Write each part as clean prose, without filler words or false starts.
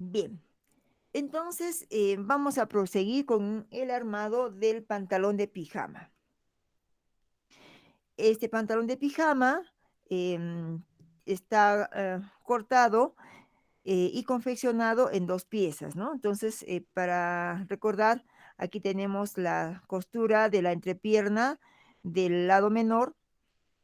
Bien, entonces vamos a proseguir con el armado del pantalón de pijama. Este pantalón de pijama está cortado y confeccionado en dos piezas, ¿no? Entonces, para recordar, aquí tenemos la costura de la entrepierna del lado menor,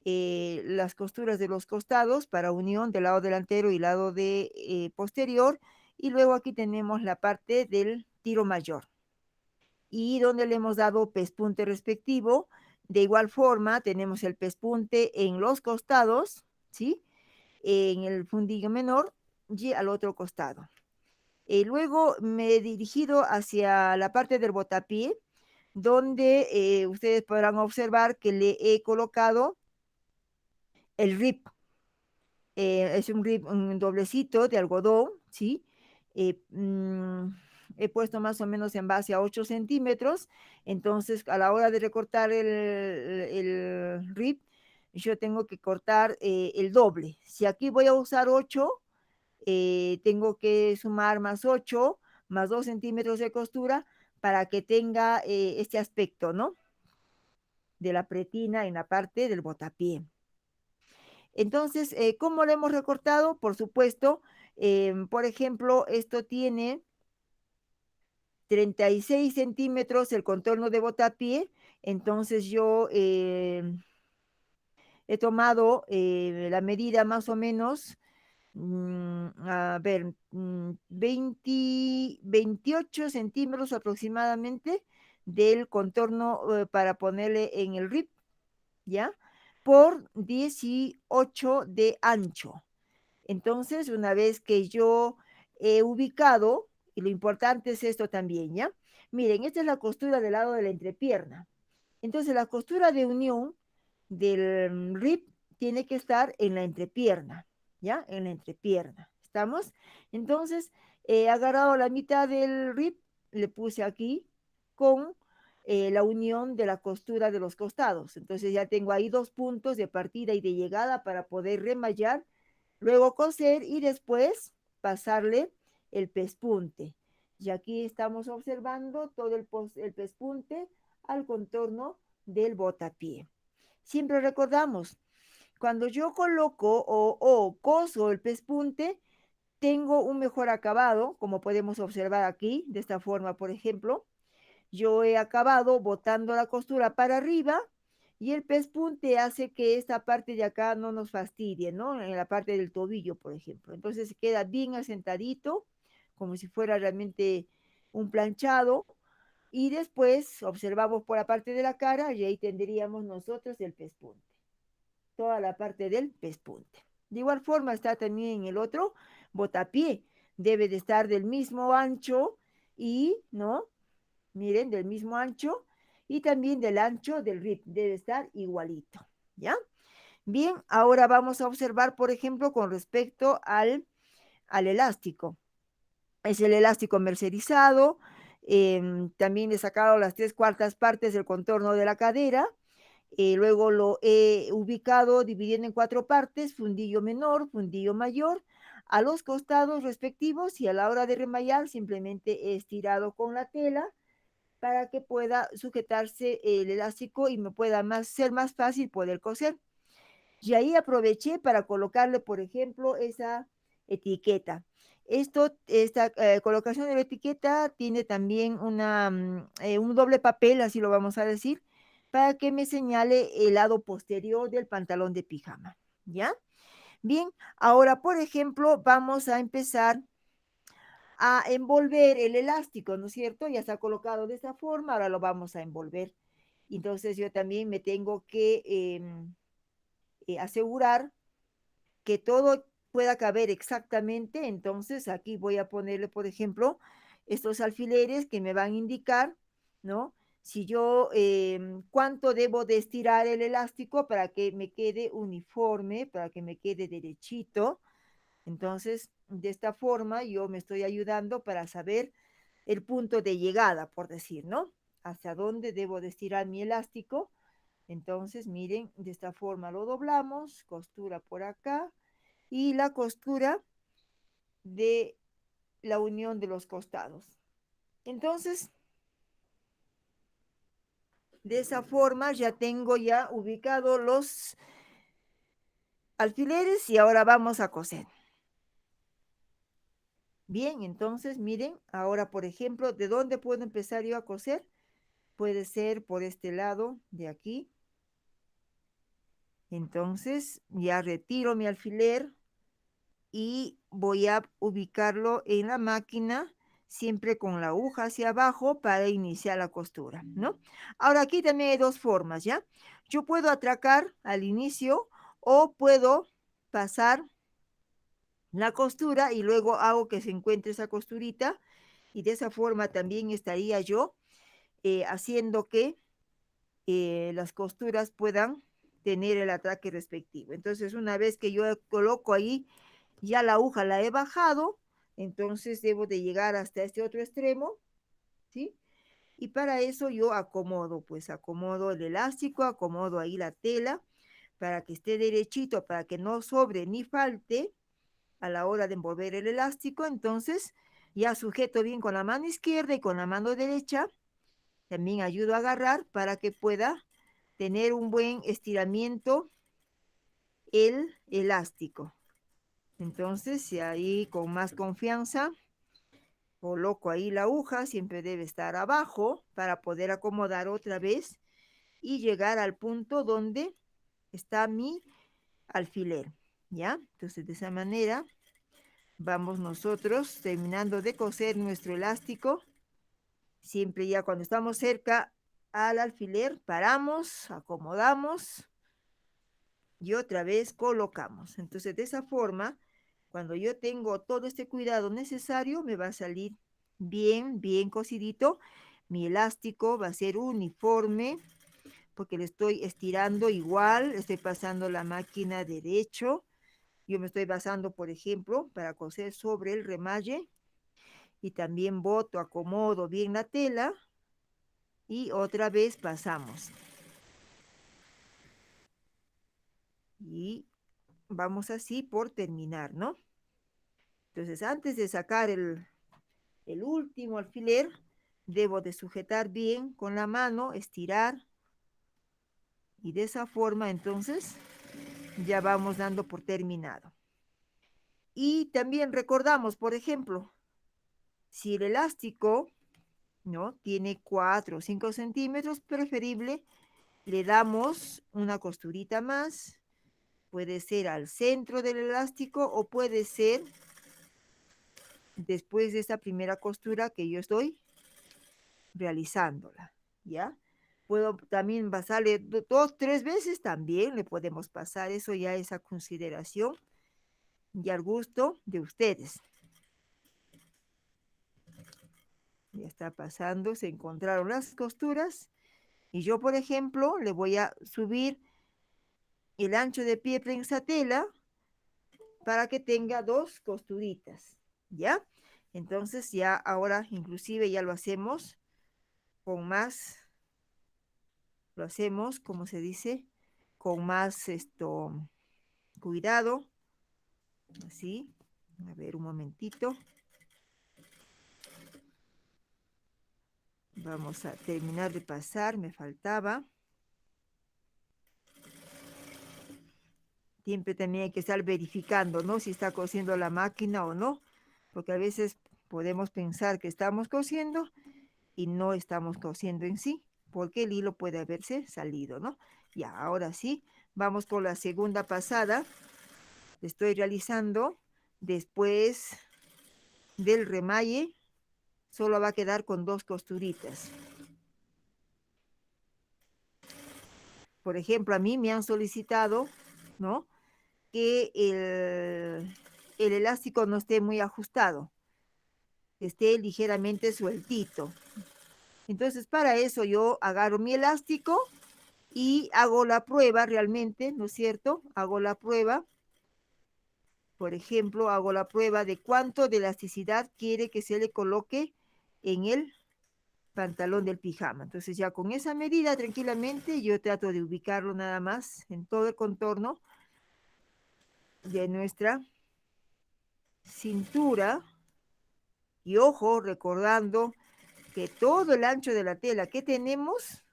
las costuras de los costados para unión del lado delantero y lado de posterior, y luego aquí tenemos la parte del tiro mayor y donde le hemos dado pespunte respectivo. De igual forma, tenemos el pespunte en los costados, ¿sí? En el fundillo menor y al otro costado. Luego me he dirigido hacia la parte del botapié, donde ustedes podrán observar que le he colocado el rip. Es un rip, un doblecito de algodón, ¿sí? Eh, mm, He puesto más o menos en base a 8 centímetros, entonces a la hora de recortar el rip, yo tengo que cortar el doble. Si aquí voy a usar 8, tengo que sumar más 8, más 2 centímetros de costura para que tenga este aspecto, ¿no? De la pretina en la parte del botapié. Entonces, ¿cómo lo hemos recortado? Por supuesto, por ejemplo, esto tiene 36 centímetros el contorno de botapié, entonces yo he tomado la medida más o menos, a ver, 28 centímetros aproximadamente del contorno para ponerle en el rib, ¿ya? Por 18 de ancho. Entonces, una vez que yo he ubicado, y lo importante es esto también, ¿ya? Miren, esta es la costura del lado de la entrepierna. Entonces, la costura de unión del rib tiene que estar en la entrepierna, ¿ya? En la entrepierna. ¿Estamos? Entonces, he agarrado la mitad del rib, le puse aquí con la unión de la costura de los costados. Entonces, ya tengo ahí dos puntos de partida y de llegada para poder remallar, luego coser y después pasarle el pespunte. Y aquí estamos observando todo el pespunte al contorno del botapié. Siempre recordamos, cuando yo coloco o coso el pespunte, tengo un mejor acabado, como podemos observar aquí, de esta forma, por ejemplo. Yo he acabado botando la costura para arriba y el pespunte hace que esta parte de acá no nos fastidie, ¿no? En la parte del tobillo, por ejemplo. Entonces se queda bien asentadito, como si fuera realmente un planchado. Y después observamos por la parte de la cara y ahí tendríamos nosotros el pespunte, toda la parte del pespunte. De igual forma está también en el otro botapié, debe de estar del mismo ancho y, ¿no? Miren, del mismo ancho y también del ancho del rib, debe estar igualito, ¿ya? Bien, ahora vamos a observar, por ejemplo, con respecto al elástico. Es el elástico mercerizado, también he sacado las tres cuartas partes del contorno de la cadera, luego lo he ubicado dividiendo en cuatro partes, fundillo menor, fundillo mayor, a los costados respectivos y a la hora de remallar simplemente he estirado con la tela para que pueda sujetarse el elástico y me pueda ser más fácil poder coser. Y ahí aproveché para colocarle, por ejemplo, esa etiqueta. Esta colocación de la etiqueta tiene también un doble papel, así lo vamos a decir, para que me señale el lado posterior del pantalón de pijama. ¿Ya? Bien, ahora, por ejemplo, vamos a empezar a envolver el elástico, ¿no es cierto? Ya está colocado de esta forma, ahora lo vamos a envolver. Entonces yo también me tengo que asegurar que todo pueda caber exactamente. Entonces aquí voy a ponerle, por ejemplo, estos alfileres que me van a indicar, ¿no? Si yo, cuánto debo de estirar el elástico para que me quede uniforme, para que me quede derechito. Entonces, de esta forma yo me estoy ayudando para saber el punto de llegada, por decir, ¿no? Hacia dónde debo de estirar mi elástico. Entonces, miren, de esta forma lo doblamos, costura por acá y la costura de la unión de los costados. Entonces, de esa forma ya tengo ya ubicados los alfileres y ahora vamos a coser. Bien, entonces miren, ahora por ejemplo, ¿de dónde puedo empezar yo a coser? Puede ser por este lado de aquí. Entonces ya retiro mi alfiler y voy a ubicarlo en la máquina siempre con la aguja hacia abajo para iniciar la costura, ¿no? Ahora aquí también hay dos formas, ¿ya? Yo puedo atracar al inicio o puedo pasar la costura y luego hago que se encuentre esa costurita y de esa forma también estaría yo haciendo que las costuras puedan tener el atraque respectivo. Entonces, una vez que yo coloco ahí, ya la aguja la he bajado, entonces debo de llegar hasta este otro extremo, ¿sí? Y para eso yo acomodo, pues acomodo el elástico, acomodo ahí la tela para que esté derechito, para que no sobre ni falte a la hora de envolver el elástico. Entonces, ya sujeto bien con la mano izquierda y con la mano derecha, también ayudo a agarrar para que pueda tener un buen estiramiento el elástico. Entonces, y ahí con más confianza, coloco ahí la aguja, siempre debe estar abajo para poder acomodar otra vez y llegar al punto donde está mi alfiler, ¿ya? Entonces, de esa manera vamos nosotros terminando de coser nuestro elástico. Siempre ya cuando estamos cerca al alfiler, paramos, acomodamos y otra vez colocamos. Entonces, de esa forma, cuando yo tengo todo este cuidado necesario, me va a salir bien, bien cosidito. Mi elástico va a ser uniforme porque le estoy estirando igual, estoy pasando la máquina derecho. Yo me estoy basando, por ejemplo, para coser sobre el remalle y también boto, acomodo bien la tela y otra vez pasamos. Y vamos así por terminar, ¿no? Entonces, antes de sacar el último alfiler, debo de sujetar bien con la mano, estirar y de esa forma entonces ya vamos dando por terminado. Y también recordamos, por ejemplo, si el elástico, ¿no? Tiene 4 o 5 centímetros, preferible, le damos una costurita más, puede ser al centro del elástico o puede ser después de esta primera costura que yo estoy realizándola, ¿ya? Puedo también pasarle 2, 3 veces, también le podemos pasar, eso ya es a consideración y al gusto de ustedes. Ya está pasando, se encontraron las costuras y yo, por ejemplo, le voy a subir el ancho de pie prensa tela para que tenga 2 costuritas, ¿ya? Entonces ya ahora inclusive ya lo hacemos con más, lo hacemos, como se dice, con más cuidado, así. A ver, un momentito. Vamos a terminar de pasar, me faltaba. Siempre también hay que estar verificando, ¿no? Si está cosiendo la máquina o no, porque a veces podemos pensar que estamos cosiendo y no estamos cosiendo en sí, porque el hilo puede haberse salido, ¿no? Ya, ahora sí, vamos con la segunda pasada. Estoy realizando después del remalle, solo va a quedar con 2 costuritas. Por ejemplo, a mí me han solicitado, ¿no? Que el elástico no esté muy ajustado, esté ligeramente sueltito. Entonces, para eso yo agarro mi elástico y hago la prueba realmente, ¿no es cierto? Hago la prueba, por ejemplo, hago la prueba de cuánto de elasticidad quiere que se le coloque en el pantalón del pijama. Entonces ya con esa medida tranquilamente yo trato de ubicarlo nada más en todo el contorno de nuestra cintura Y ojo, recordando que todo el ancho de la tela que tenemos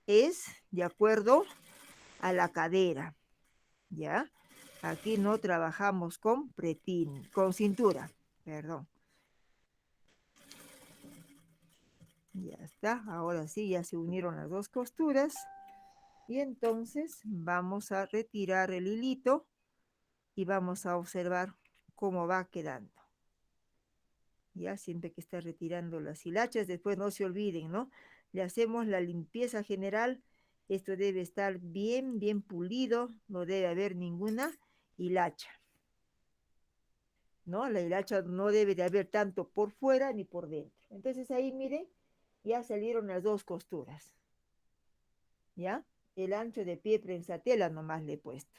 es de acuerdo a la cadera, ¿ya? Aquí no trabajamos con pretín, con cintura, perdón. Ya está, ahora sí, ya se unieron las dos costuras. Y entonces vamos a retirar el hilito y vamos a observar cómo va quedando. Ya siempre que está retirando las hilachas, después no se olviden, ¿no? Le hacemos la limpieza general. Esto debe estar bien, bien pulido, no debe haber ninguna hilacha, ¿no? La hilacha no debe de haber tanto por fuera ni por dentro. Entonces ahí, miren, ya salieron las dos costuras, ¿ya? El ancho de pie prensatela nomás le he puesto,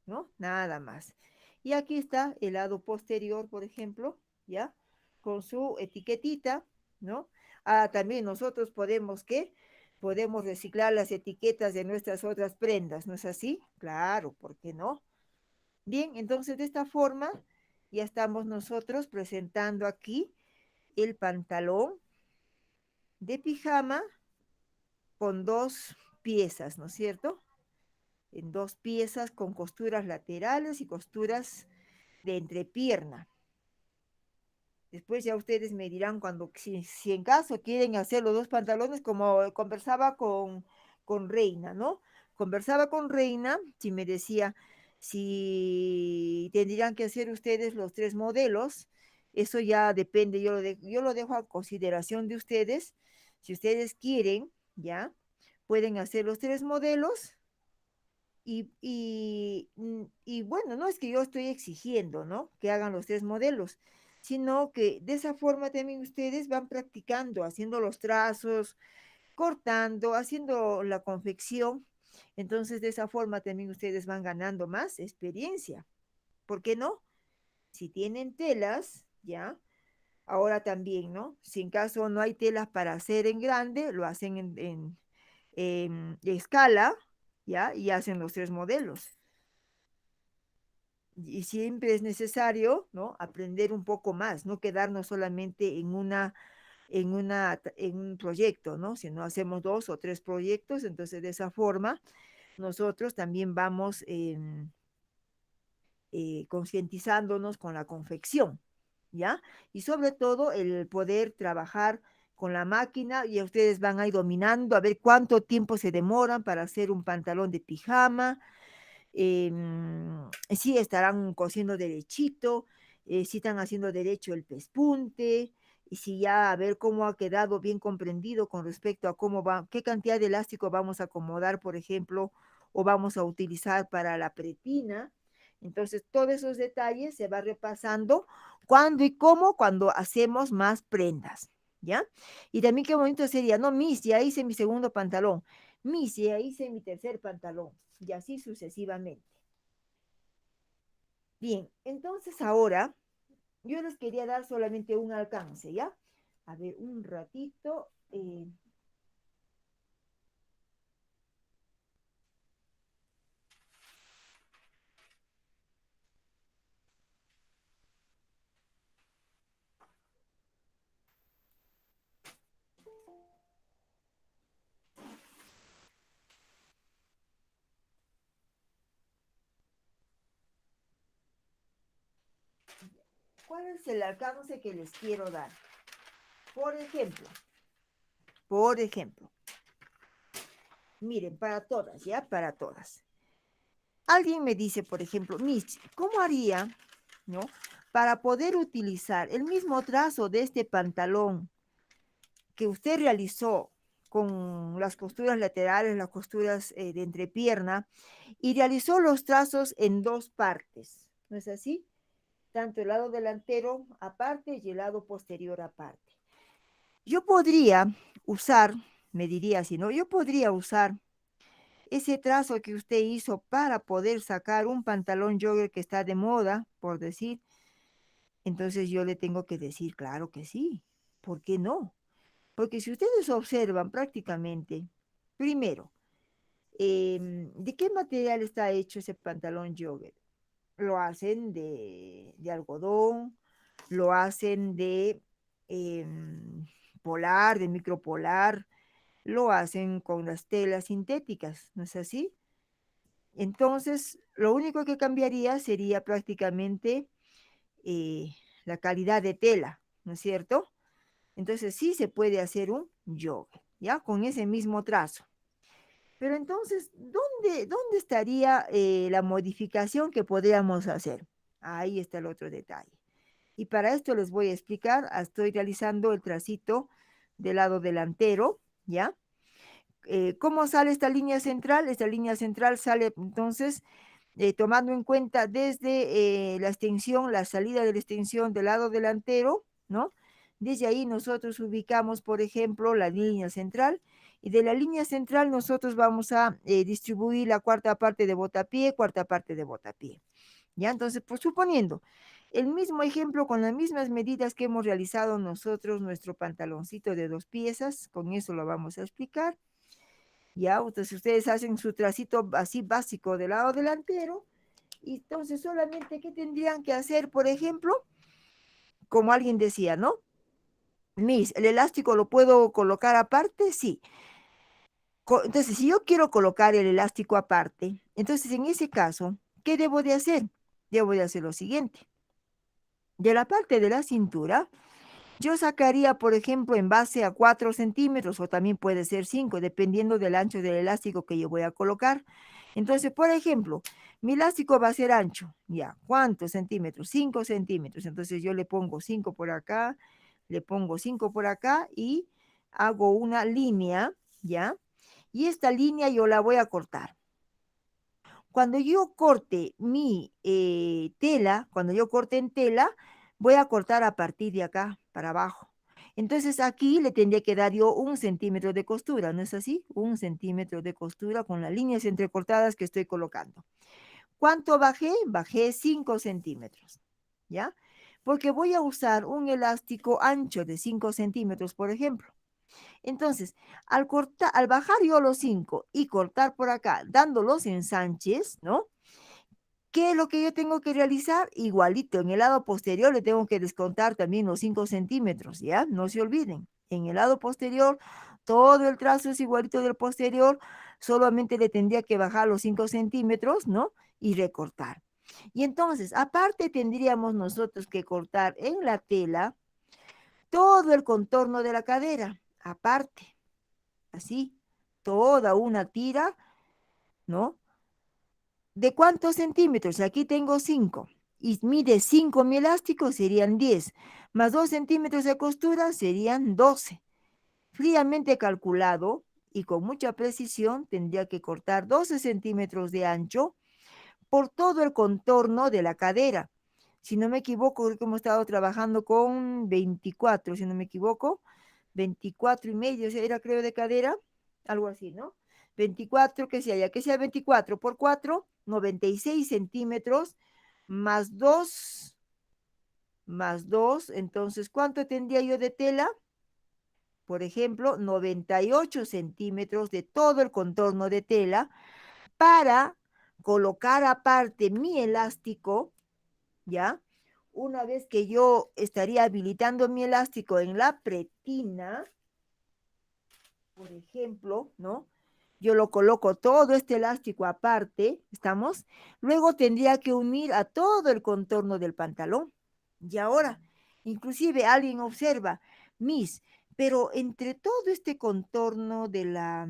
¿no? Nada más. Y aquí está el lado posterior, por ejemplo, ¿ya? Con su etiquetita, ¿no? Ah, también nosotros podemos, ¿qué? Podemos reciclar las etiquetas de nuestras otras prendas, ¿no es así? Claro, ¿por qué no? Bien, entonces de esta forma ya estamos nosotros presentando aquí el pantalón de pijama con dos piezas, ¿no es cierto? En dos piezas con costuras laterales y costuras de entrepierna. Después ya ustedes me dirán cuando, si en caso quieren hacer los dos pantalones, como conversaba con Reina, ¿no? Conversaba con Reina, si me decía si tendrían que hacer ustedes los tres modelos, eso ya depende, yo lo dejo a consideración de ustedes. Si ustedes quieren, ya, pueden hacer los tres modelos y bueno, no es que yo estoy exigiendo, ¿no? Que hagan los tres modelos, sino que de esa forma también ustedes van practicando, haciendo los trazos, cortando, haciendo la confección. Entonces, de esa forma también ustedes van ganando más experiencia. ¿Por qué no? Si tienen telas, ¿ya? Ahora también, ¿no? Si en caso no hay telas para hacer en grande, lo hacen en escala, ¿ya? Y hacen los tres modelos. Y siempre es necesario, ¿no? Aprender un poco más, no quedarnos solamente en un proyecto, ¿no? Si no hacemos dos o tres proyectos, entonces de esa forma nosotros también vamos concientizándonos con la confección, ¿ya? Y sobre todo el poder trabajar con la máquina y ustedes van ahí dominando a ver cuánto tiempo se demoran para hacer un pantalón de pijama, sí estarán cosiendo derechito, si están haciendo derecho el pespunte, y si ya a ver cómo ha quedado bien comprendido con respecto a cómo va, qué cantidad de elástico vamos a acomodar, por ejemplo, o vamos a utilizar para la pretina. Entonces, todos esos detalles se va repasando cuándo y cómo cuando hacemos más prendas, ¿ya? Y también qué bonito sería, no, Miss, ya hice mi segundo pantalón, Miss, ya hice mi tercer pantalón, y así sucesivamente. Bien, entonces ahora yo les quería dar solamente un alcance, ¿ya? A ver, un ratito. ¿Cuál es el alcance que les quiero dar? Por ejemplo, por ejemplo, miren, para todas, ¿ya? Para todas. Alguien me dice, por ejemplo, Miss, ¿cómo haría, no? Para poder utilizar el mismo trazo de este pantalón que usted realizó con las costuras laterales, las costuras de entrepierna, y realizó los trazos en dos partes, ¿no es así? Tanto el lado delantero aparte y el lado posterior aparte. Yo podría usar, me diría así, ¿no? Yo podría usar ese trazo que usted hizo para poder sacar un pantalón jogger que está de moda, por decir. Entonces yo le tengo que decir, claro que sí, ¿por qué no? Porque si ustedes observan prácticamente, primero, ¿de qué material está hecho ese pantalón jogger? Lo hacen de algodón, lo hacen de polar, de micropolar, lo hacen con las telas sintéticas, ¿no es así? Entonces, lo único que cambiaría sería prácticamente eh, la calidad de tela, ¿no es cierto? Entonces sí se puede hacer un jogger, ¿ya? Con ese mismo trazo. Pero entonces, ¿dónde estaría la modificación que podríamos hacer? Ahí está el otro detalle. Y para esto les voy a explicar, estoy realizando el tracito del lado delantero, ¿ya? ¿Cómo sale esta línea central? Esta línea central sale entonces tomando en cuenta desde la extensión, la salida de la extensión del lado delantero, ¿no? Desde ahí nosotros ubicamos, por ejemplo, la línea central y de la línea central nosotros vamos a distribuir la cuarta parte de botapié, cuarta parte de botapié. ¿Ya? Entonces, pues suponiendo, el mismo ejemplo con las mismas medidas que hemos realizado nosotros, nuestro pantaloncito de 2 piezas, con eso lo vamos a explicar. Ya, entonces ustedes hacen su tracito así básico del lado delantero y entonces solamente, ¿qué tendrían que hacer? Por ejemplo, como alguien decía, ¿no? Miss, ¿el elástico lo puedo colocar aparte? Sí. Entonces, si yo quiero colocar el elástico aparte, entonces en ese caso, ¿qué debo de hacer? Debo de hacer lo siguiente. De la parte de la cintura, yo sacaría, por ejemplo, en base a 4 centímetros o también puede ser 5, dependiendo del ancho del elástico que yo voy a colocar. Entonces, por ejemplo, mi elástico va a ser ancho, ¿ya? ¿Cuántos centímetros? 5 centímetros. Entonces yo le pongo 5 por acá, le pongo 5 por acá y hago una línea, ¿ya? Y esta línea yo la voy a cortar. Cuando yo corte mi tela, cuando yo corte en tela, voy a cortar a partir de acá para abajo. Entonces aquí le tendría que dar yo 1 centímetro de costura, ¿no es así? 1 centímetro de costura con las líneas entrecortadas que estoy colocando. ¿Cuánto bajé? Bajé 5 centímetros, ¿ya? Porque voy a usar un elástico ancho de 5 centímetros, por ejemplo. Entonces, al bajar yo los 5 y cortar por acá, dando los ensanches, ¿no? ¿Qué es lo que yo tengo que realizar? Igualito, en el lado posterior le tengo que descontar también los 5 centímetros, ¿ya? No se olviden. En el lado posterior, todo el trazo es igualito del posterior, solamente le tendría que bajar los 5 centímetros, ¿no? Y recortar. Y entonces, aparte tendríamos nosotros que cortar en la tela todo el contorno de la cadera, aparte, así, toda una tira, ¿no? ¿De cuántos centímetros? Aquí tengo 5. Y mide 5 mi elástico, serían 10. Más 2 centímetros de costura, serían 12. Fríamente calculado y con mucha precisión, tendría que cortar 12 centímetros de ancho por todo el contorno de la cadera. Si no me equivoco, creo que hemos estado trabajando con 24, si no me equivoco, 24 y medio, era creo de cadera, algo así, ¿no? 24, que sea 24 por 4, 96 centímetros, más 2, entonces, ¿cuánto tendría yo de tela? Por ejemplo, 98 centímetros de todo el contorno de tela para colocar aparte mi elástico, ¿ya? Una vez que yo estaría habilitando mi elástico en la pretina, por ejemplo, ¿no? Yo lo coloco todo este elástico aparte, ¿estamos? Luego tendría que unir a todo el contorno del pantalón. Y ahora, inclusive alguien observa, Miss, pero entre todo este contorno de la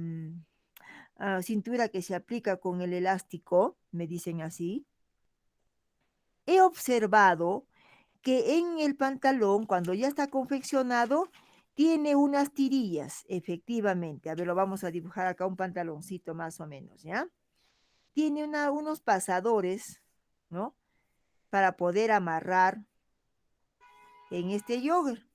cintura que se aplica con el elástico, me dicen así, he observado que en el pantalón, cuando ya está confeccionado, tiene unas tirillas, efectivamente. A ver, lo vamos a dibujar acá un pantaloncito más o menos, ¿ya? Tiene unos pasadores, ¿no? Para poder amarrar en este jogger.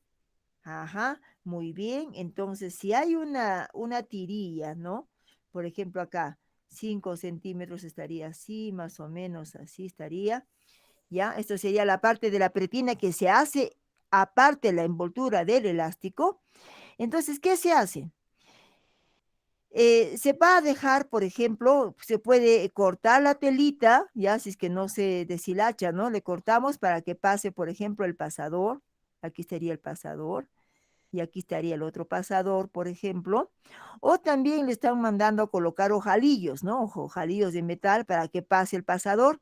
Ajá, muy bien. Entonces, si hay una tirilla, ¿no? Por ejemplo, acá, 5 centímetros estaría así, más o menos así estaría. ¿Ya? Esto sería la parte de la pretina que se hace aparte la envoltura del elástico. Entonces, ¿qué se hace? Se va a dejar, por ejemplo, se puede cortar la telita, ya si es que no se deshilacha, ¿no? Le cortamos para que pase, por ejemplo, el pasador. Aquí estaría el pasador y aquí estaría el otro pasador, por ejemplo. O también le están mandando a colocar ojalillos, ¿no? Ojalillos de metal para que pase el pasador.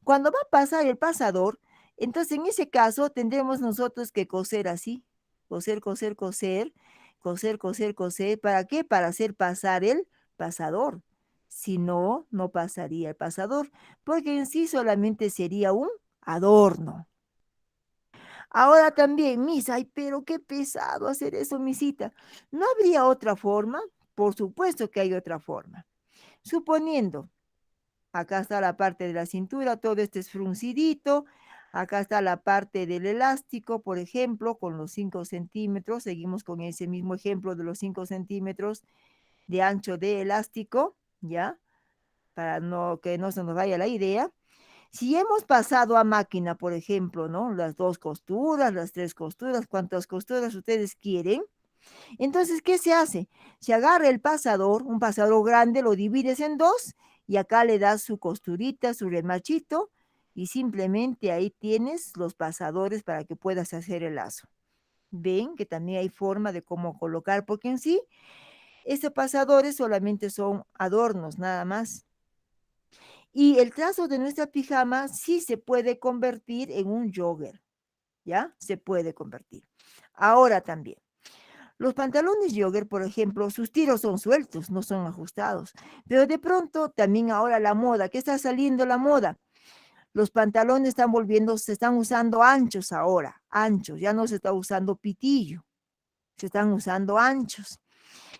Cuando va a pasar el pasador, entonces en ese caso tendremos nosotros que coser así, coser, coser, coser, coser, coser, coser. ¿Para qué? Para hacer pasar el pasador. Si no, no pasaría el pasador, porque en sí solamente sería un adorno. Ahora también, Misa, ay, pero qué pesado hacer eso, Misita. ¿No habría otra forma? Por supuesto que hay otra forma. Suponiendo, acá está la parte de la cintura, todo este es fruncidito. Acá está la parte del elástico, por ejemplo, con los 5 centímetros. Seguimos con ese mismo ejemplo de los 5 centímetros de ancho de elástico, ¿ya? Para no, que no se nos vaya la idea. Si hemos pasado a máquina, por ejemplo, ¿no? Las 2 costuras, las 3 costuras, cuantas costuras ustedes quieren. Entonces, ¿qué se hace? Se agarra el pasador, un pasador grande, lo divides en dos y acá le das su costurita, su remachito y simplemente ahí tienes los pasadores para que puedas hacer el lazo. Ven que también hay forma de cómo colocar, porque en sí, estos pasadores solamente son adornos, nada más. Y el trazo de nuestra pijama sí se puede convertir en un jogger, ¿ya? Se puede convertir. Ahora también. Los pantalones jogger, por ejemplo, sus tiros son sueltos, no son ajustados. Pero de pronto también ahora la moda, ¿qué está saliendo la moda? Los pantalones están volviendo, se están usando anchos ahora, anchos, ya no se está usando pitillo, se están usando anchos.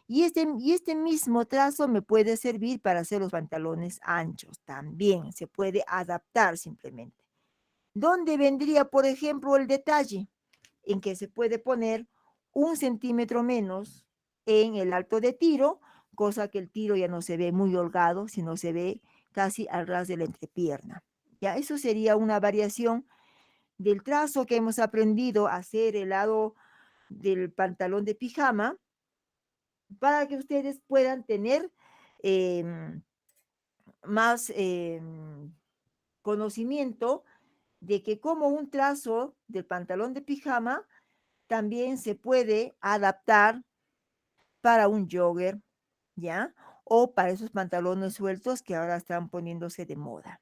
Y este mismo trazo me puede servir para hacer los pantalones anchos también, se puede adaptar simplemente. ¿Dónde vendría, por ejemplo, el detalle? En que se puede poner 1 centímetro menos en el alto de tiro, cosa que el tiro ya no se ve muy holgado, sino se ve casi al ras de la entrepierna. Ya, eso sería una variación del trazo que hemos aprendido a hacer el lado del pantalón de pijama para que ustedes puedan tener em, más conocimiento de que como un trazo del pantalón de pijama también se puede adaptar para un jogger, ¿ya? O para esos pantalones sueltos que ahora están poniéndose de moda.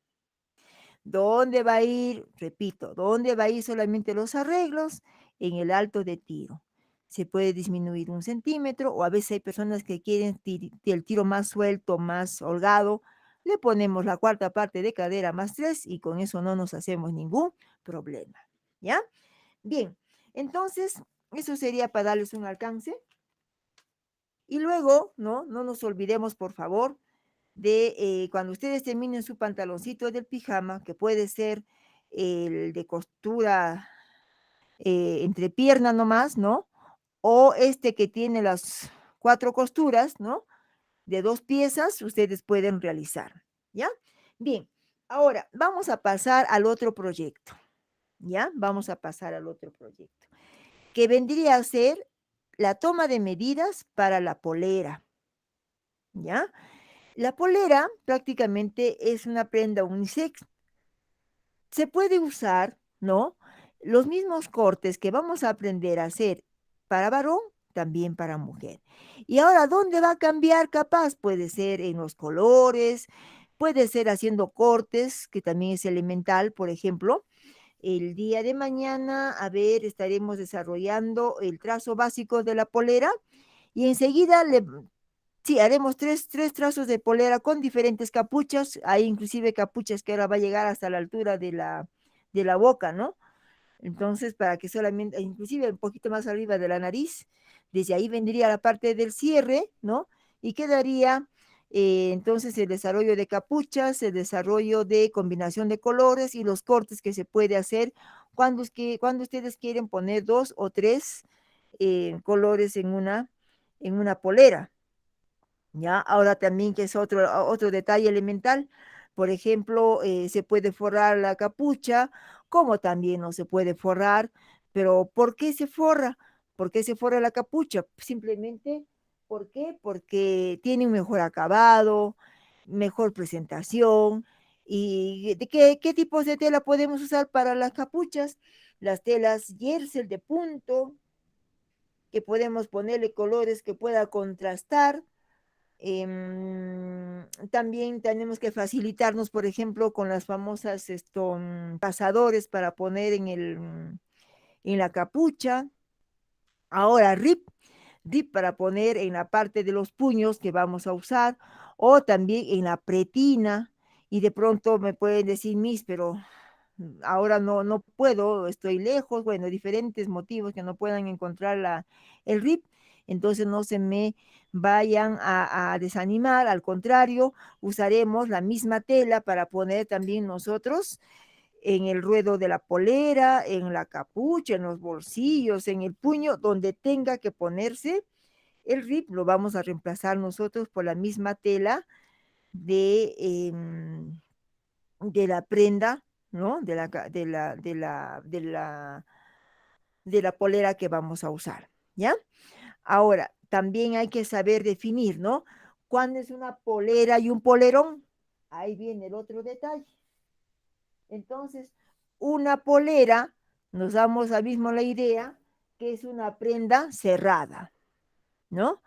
¿Dónde va a ir? Repito, ¿dónde va a ir solamente los arreglos? En el alto de tiro. Se puede disminuir 1 centímetro o a veces hay personas que quieren el tiro más suelto, más holgado. Le ponemos la cuarta parte de cadera más 3 y con eso no nos hacemos ningún problema. ¿Ya? Bien, entonces eso sería para darles un alcance. Y luego, ¿no? No nos olvidemos, por favor, de cuando ustedes terminen su pantaloncito del pijama, que puede ser el de costura entre pierna nomás, ¿no? O este que tiene las 4 costuras, ¿no? De 2 piezas, ustedes pueden realizar, ¿ya? Bien, ahora vamos a pasar al otro proyecto, ¿ya? Vamos a pasar al otro proyecto, que vendría a ser la toma de medidas para la polera, ¿ya? La polera prácticamente es una prenda unisex. Se puede usar, ¿no? Los mismos cortes que vamos a aprender a hacer para varón, también para mujer. Y ahora, ¿dónde va a cambiar capaz? Puede ser en los colores, puede ser haciendo cortes, que también es elemental, por ejemplo. El día de mañana, a ver, estaremos desarrollando el trazo básico de la polera y enseguida sí, haremos tres trazos de polera con diferentes capuchas. Hay inclusive capuchas que ahora va a llegar hasta la altura de la boca, ¿no? Entonces, para que solamente, inclusive un poquito más arriba de la nariz, desde ahí vendría la parte del cierre, ¿no? Y quedaría entonces el desarrollo de capuchas, el desarrollo de combinación de colores y los cortes que se puede hacer cuando ustedes quieren poner 2 o 3 colores en una polera. ¿Ya? Ahora también que es otro detalle elemental, por ejemplo, se puede forrar la capucha, como también no se puede forrar, pero ¿por qué se forra? ¿Por qué se forra la capucha? Simplemente ¿Por qué? Porque tiene un mejor acabado, mejor presentación. ¿Y de qué tipos de tela podemos usar para las capuchas? Las telas jersey de punto, que podemos ponerle colores que pueda contrastar. También tenemos que facilitarnos, por ejemplo, con las famosas pasadores para poner en la capucha. Ahora, RIP para poner en la parte de los puños que vamos a usar, o también en la pretina. Y de pronto me pueden decir, Miss, pero ahora no puedo, estoy lejos, bueno, diferentes motivos que no puedan encontrar el RIP. Entonces no se me vayan a desanimar, al contrario, usaremos la misma tela para poner también nosotros en el ruedo de la polera, en la capucha, en los bolsillos, en el puño, donde tenga que ponerse el RIP, lo vamos a reemplazar nosotros por la misma tela de, de la prenda, ¿no? De la polera que vamos a usar, ¿ya? Ahora, también hay que saber definir, ¿no? ¿Cuándo es una polera y un polerón? Ahí viene el otro detalle. Entonces, una polera, nos damos al mismo la idea, que es una prenda cerrada, ¿no?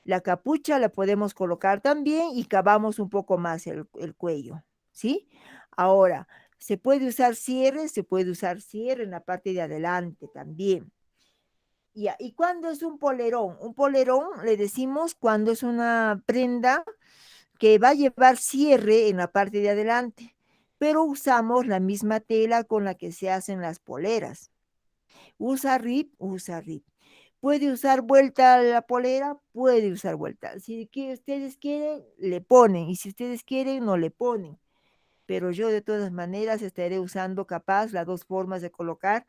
La capucha la podemos colocar también y cavamos un poco más el cuello, ¿sí? Ahora, se puede usar cierre en la parte de adelante también. ¿Y cuándo es un polerón? Un polerón le decimos cuando es una prenda que va a llevar cierre en la parte de adelante, pero usamos la misma tela con la que se hacen las poleras. Usa RIP. ¿Puede usar vuelta la polera? Puede usar vuelta. Si ustedes quieren, le ponen. Y si ustedes quieren, no le ponen. Pero yo de todas maneras estaré usando capaz las dos formas de colocar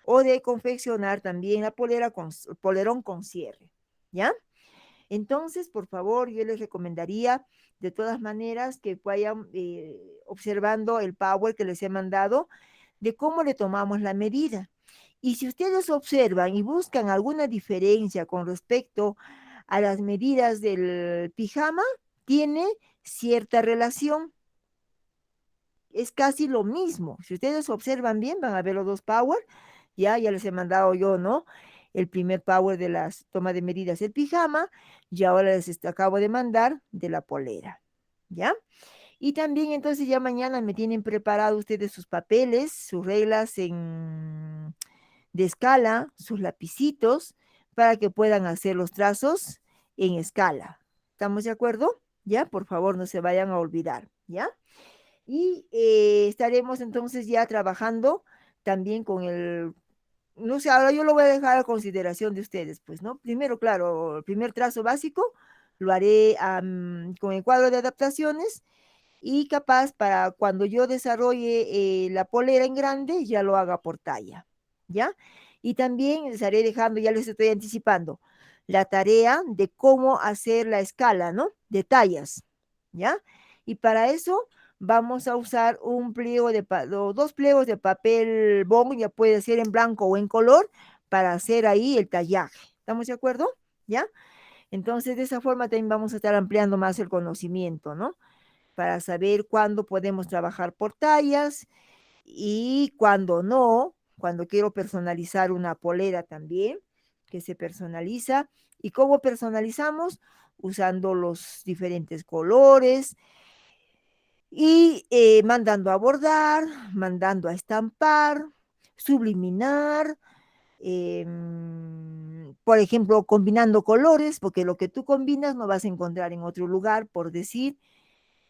o de confeccionar también la polera con polerón con cierre. ¿Ya? Entonces, por favor, yo les recomendaría de todas maneras que vayan observando el power que les he mandado de cómo le tomamos la medida. Y si ustedes observan y buscan alguna diferencia con respecto a las medidas del pijama, tiene cierta relación. Es casi lo mismo. Si ustedes observan bien, van a ver los dos power. Ya les he mandado yo, ¿no? El primer power de las toma de medidas del pijama y ahora les acabo de mandar de la polera. ¿Ya? Y también entonces ya mañana me tienen preparado ustedes sus papeles, sus reglas de escala, sus lapicitos, para que puedan hacer los trazos en escala. ¿Estamos de acuerdo? ¿Ya? Por favor, no se vayan a olvidar. ¿Ya? Y estaremos entonces ya trabajando también con no sé, ahora yo lo voy a dejar a consideración de ustedes, pues, ¿no? Primero, claro, el primer trazo básico lo haré con el cuadro de adaptaciones y capaz para cuando yo desarrolle la polera en grande, ya lo haga por talla, ¿ya? Y también les haré dejando, ya les estoy anticipando, la tarea de cómo hacer la escala, ¿no? De tallas, ¿ya? Y para eso vamos a usar un pliego o dos pliegos de papel bond, ya puede ser en blanco o en color, para hacer ahí el tallaje. ¿Estamos de acuerdo? ¿Ya? Entonces, de esa forma también vamos a estar ampliando más el conocimiento, ¿no? Para saber cuándo podemos trabajar por tallas y cuándo no, cuando quiero personalizar una polera también, que se personaliza. ¿Y cómo personalizamos? Usando los diferentes colores y mandando a bordar, mandando a estampar, subliminar, por ejemplo, combinando colores, porque lo que tú combinas no vas a encontrar en otro lugar, por decir,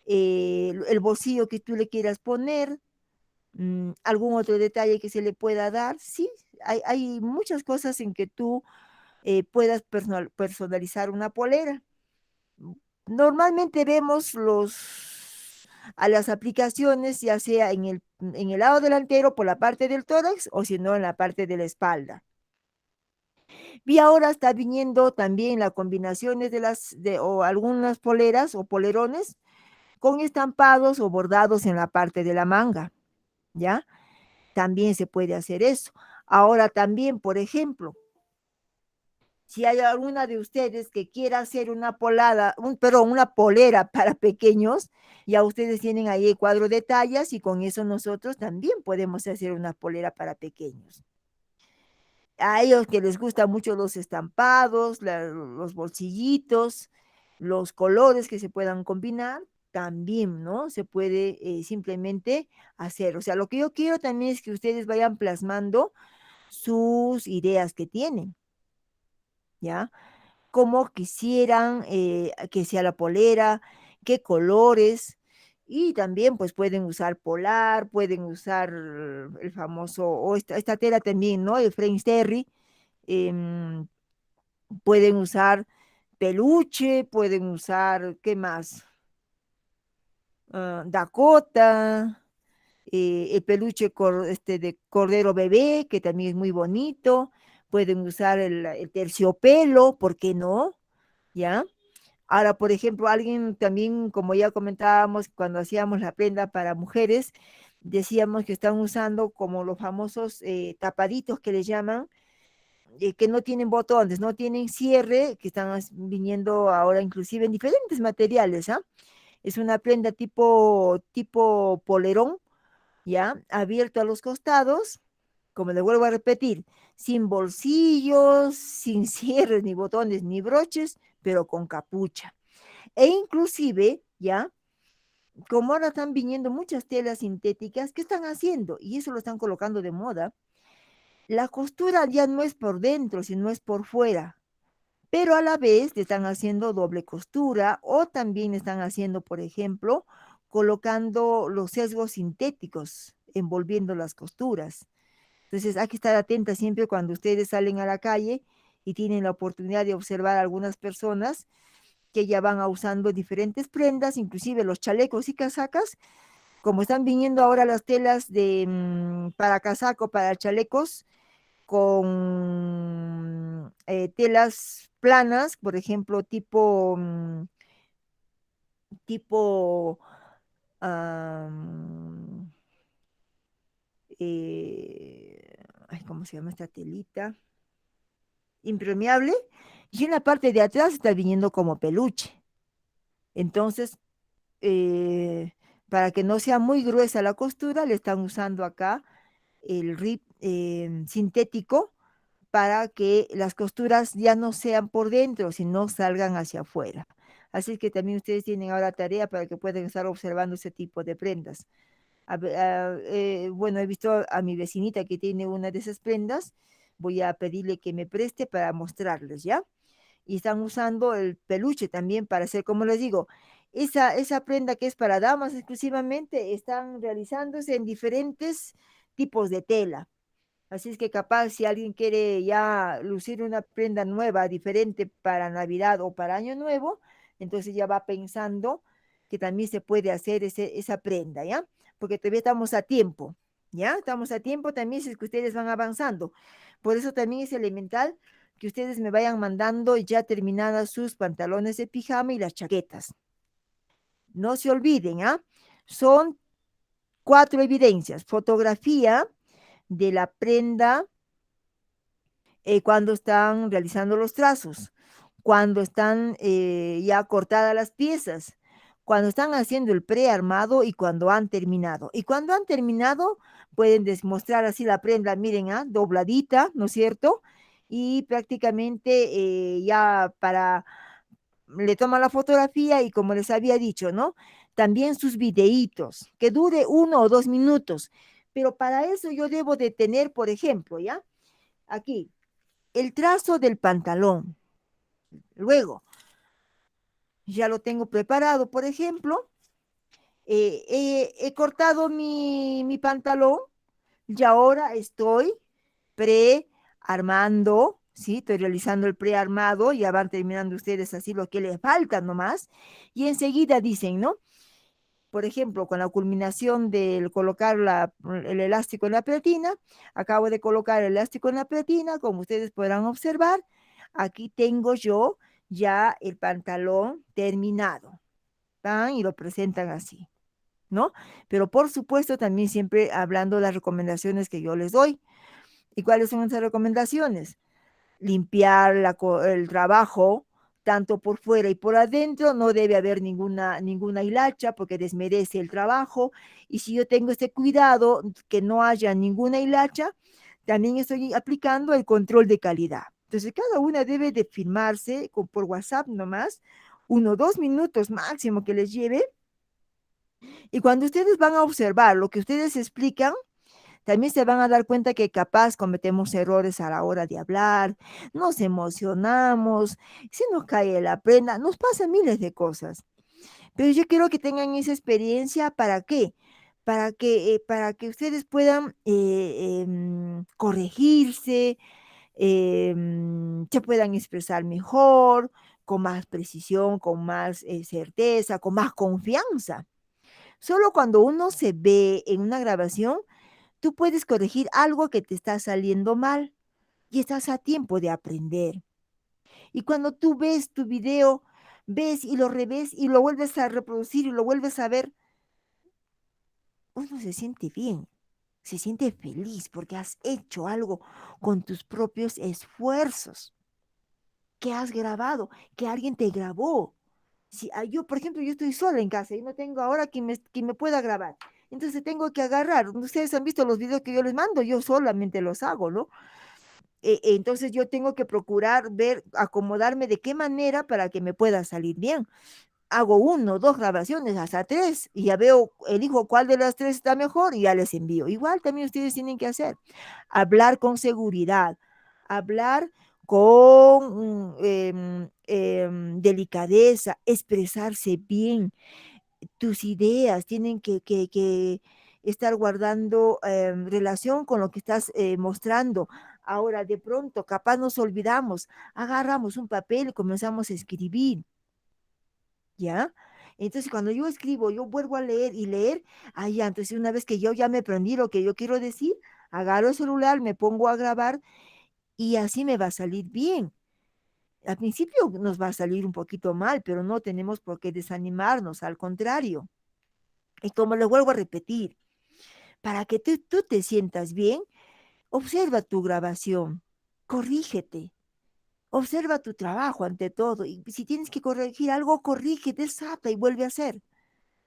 el bolsillo que tú le quieras poner, algún otro detalle que se le pueda dar. Sí, hay muchas cosas en que tú puedas personalizar una polera. Normalmente vemos a las aplicaciones, ya sea en el lado delantero por la parte del tórax o si no en la parte de la espalda. Y ahora está viniendo también las combinaciones o algunas poleras o polerones con estampados o bordados en la parte de la manga, ¿ya? También se puede hacer eso. Ahora también, por ejemplo, Si hay alguna de ustedes que quiera hacer una perdón, una polera para pequeños, ya ustedes tienen ahí el cuadro de tallas y con eso nosotros también podemos hacer una polera para pequeños. A ellos que les gustan mucho los estampados, los bolsillitos, los colores que se puedan combinar, también, ¿no? Se puede simplemente hacer. O sea, lo que yo quiero también es que ustedes vayan plasmando sus ideas que tienen, ¿ya? Cómo quisieran que sea la polera, qué colores, y también pues pueden usar polar, pueden usar el famoso, o esta tela también, ¿no? El French Terry, em, pueden usar peluche, pueden usar, ¿qué más? Dakota, el peluche de cordero bebé, que también es muy bonito, pueden usar el terciopelo, ¿por qué no? ¿Ya? Ahora, por ejemplo, alguien también, como ya comentábamos cuando hacíamos la prenda para mujeres, decíamos que están usando como los famosos tapaditos que les llaman, que no tienen botones, no tienen cierre, que están viniendo ahora inclusive en diferentes materiales, ¿ah? Es una prenda tipo polerón, ¿ya? Abierto a los costados, como le vuelvo a repetir, sin bolsillos, sin cierres, ni botones, ni broches, pero con capucha. E inclusive, ¿ya? Como ahora están viniendo muchas telas sintéticas, ¿qué están haciendo? Y eso lo están colocando de moda. La costura ya no es por dentro, sino es por fuera. Pero a la vez le están haciendo doble costura o también están haciendo, por ejemplo, colocando los sesgos sintéticos, envolviendo las costuras. Entonces hay que estar atenta siempre cuando ustedes salen a la calle y tienen la oportunidad de observar a algunas personas que ya van usando diferentes prendas, inclusive los chalecos y casacas, como están viniendo ahora las telas para casaco, para chalecos, con telas planas, por ejemplo, tipo, am, ay, ¿cómo se llama esta telita? Impermeable, y en la parte de atrás está viniendo como peluche. Entonces, eh, para que no sea muy gruesa la costura, le están usando acá el RIP sintético para que las costuras ya no sean por dentro, sino salgan hacia afuera. Así que también ustedes tienen ahora tarea para que puedan estar observando ese tipo de prendas. Bueno, he visto a mi vecinita que tiene una de esas prendas, voy a pedirle que me preste para mostrarles, ¿ya? Y están usando el peluche también para hacer, como les digo, esa prenda que es para damas exclusivamente, están realizándose en diferentes tipos de tela. Así es que capaz si alguien quiere ya lucir una prenda nueva, diferente para Navidad o para Año Nuevo, entonces ya va pensando que también se puede hacer esa prenda, ¿ya? Porque todavía estamos a tiempo, ¿ya? Estamos a tiempo también si es que ustedes van avanzando. Por eso también es elemental que ustedes me vayan mandando ya terminadas sus pantalones de pijama y las chaquetas. No se olviden, ¿ah? Son 4 evidencias. Fotografía de la prenda cuando están realizando los trazos, cuando están ya cortadas las piezas, cuando están haciendo el prearmado y cuando han terminado. Y cuando han terminado, pueden demostrar así la prenda, miren, dobladita, ¿no es cierto? Y prácticamente le toman la fotografía y como les había dicho, ¿no? También sus videitos, que dure 1 o 2 minutos. Pero para eso yo debo de tener, por ejemplo, ¿ya? Aquí, el trazo del pantalón. Luego, ya lo tengo preparado, por ejemplo, he cortado mi pantalón y ahora estoy prearmando, ¿sí? Estoy realizando el prearmado, ya van terminando ustedes así lo que les falta nomás, y enseguida dicen, ¿no? Por ejemplo, con la culminación del colocar el elástico en la pretina, acabo de colocar el elástico en la pretina, como ustedes podrán observar, aquí tengo yo ya el pantalón terminado, ¿tan? Y lo presentan así, ¿no? Pero por supuesto también siempre hablando de las recomendaciones que yo les doy. ¿Y cuáles son esas recomendaciones? limpiar el trabajo, tanto por fuera y por adentro, no debe haber ninguna hilacha porque desmerece el trabajo. Y si yo tengo este cuidado, que no haya ninguna hilacha, también estoy aplicando el control de calidad. Entonces, cada una debe de firmarse por WhatsApp nomás, 1 o 2 minutos máximo que les lleve. Y cuando ustedes van a observar lo que ustedes explican, también se van a dar cuenta que capaz cometemos errores a la hora de hablar, nos emocionamos, se nos cae la prenda, nos pasan miles de cosas. Pero yo quiero que tengan esa experiencia, ¿para qué? Para que ustedes puedan corregirse, se puedan expresar mejor, con más precisión, con más certeza, con más confianza. Solo cuando uno se ve en una grabación, tú puedes corregir algo que te está saliendo mal y estás a tiempo de aprender. Y cuando tú ves tu video, ves y lo revés y lo vuelves a reproducir y lo vuelves a ver, uno se siente bien, se siente feliz porque has hecho algo con tus propios esfuerzos, que has grabado, que alguien te grabó. Si yo, por ejemplo, yo estoy sola en casa y no tengo ahora quien me pueda grabar. Entonces tengo que agarrar. Ustedes han visto los videos que yo les mando, yo solamente los hago, ¿no? Entonces yo tengo que procurar ver, acomodarme de qué manera para que me pueda salir bien. Hago 1, 2 grabaciones, hasta 3, y ya veo, elijo cuál de las 3 está mejor y ya les envío. Igual también ustedes tienen que hacer, hablar con seguridad, hablar con delicadeza, expresarse bien, tus ideas tienen que estar guardando relación con lo que estás mostrando. Ahora, de pronto, capaz nos olvidamos, agarramos un papel y comenzamos a escribir, ¿ya? Entonces, cuando yo escribo, yo vuelvo a leer y leer, ya, entonces una vez que yo ya me aprendí lo que yo quiero decir, agarro el celular, me pongo a grabar y así me va a salir bien. Al principio nos va a salir un poquito mal, pero no tenemos por qué desanimarnos, al contrario. Y como lo vuelvo a repetir, para que tú te sientas bien, observa tu grabación, corrígete, observa tu trabajo ante todo. Y si tienes que corregir algo, corrige, desata y vuelve a hacer.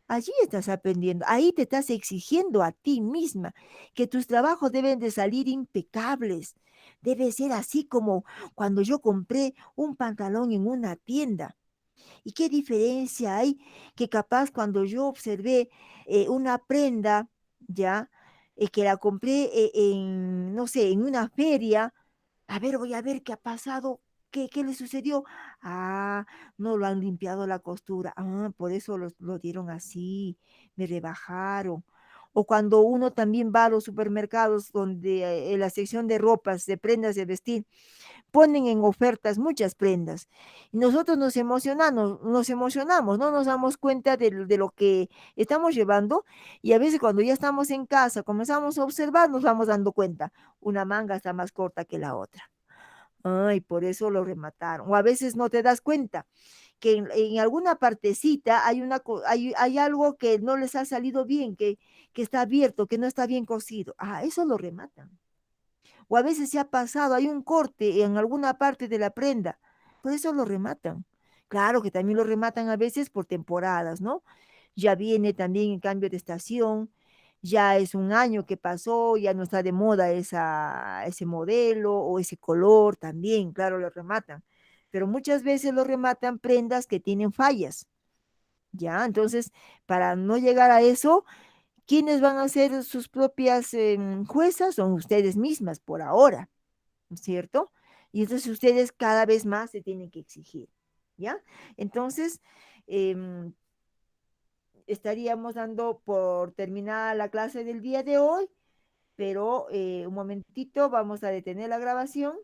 Allí estás aprendiendo, ahí te estás exigiendo a ti misma que tus trabajos deben de salir impecables. Debe ser así como cuando yo compré un pantalón en una tienda. ¿Y qué diferencia hay que capaz cuando yo observé una prenda, ya, que la compré no sé, en una feria? A ver, voy a ver qué ha pasado, qué le sucedió. Ah, no lo han limpiado la costura. Ah, por eso lo dieron así, me rebajaron. O cuando uno también va a los supermercados donde en la sección de ropas, de prendas de vestir, ponen en ofertas muchas prendas. Y nosotros nos emocionamos, no nos damos cuenta de lo que estamos llevando y a veces cuando ya estamos en casa, comenzamos a observar, nos vamos dando cuenta, una manga está más corta que la otra. Ay, por eso lo remataron. O a veces no te das cuenta que en alguna partecita hay algo que no les ha salido bien, que está abierto, que no está bien cosido. Ah, eso lo rematan. O a veces se ha pasado, hay un corte en alguna parte de la prenda, por eso lo rematan. Claro que también lo rematan a veces por temporadas, ¿no? Ya viene también el cambio de estación, ya es un año que pasó, ya no está de moda ese modelo o ese color también, claro, lo rematan. Pero muchas veces lo rematan prendas que tienen fallas, ¿ya? Entonces, para no llegar a eso, ¿quiénes van a ser sus propias juezas? Son ustedes mismas por ahora. ¿No es cierto? Y entonces ustedes cada vez más se tienen que exigir, ¿ya? Entonces, em, estaríamos dando por terminada la clase del día de hoy, pero un momentito, vamos a detener la grabación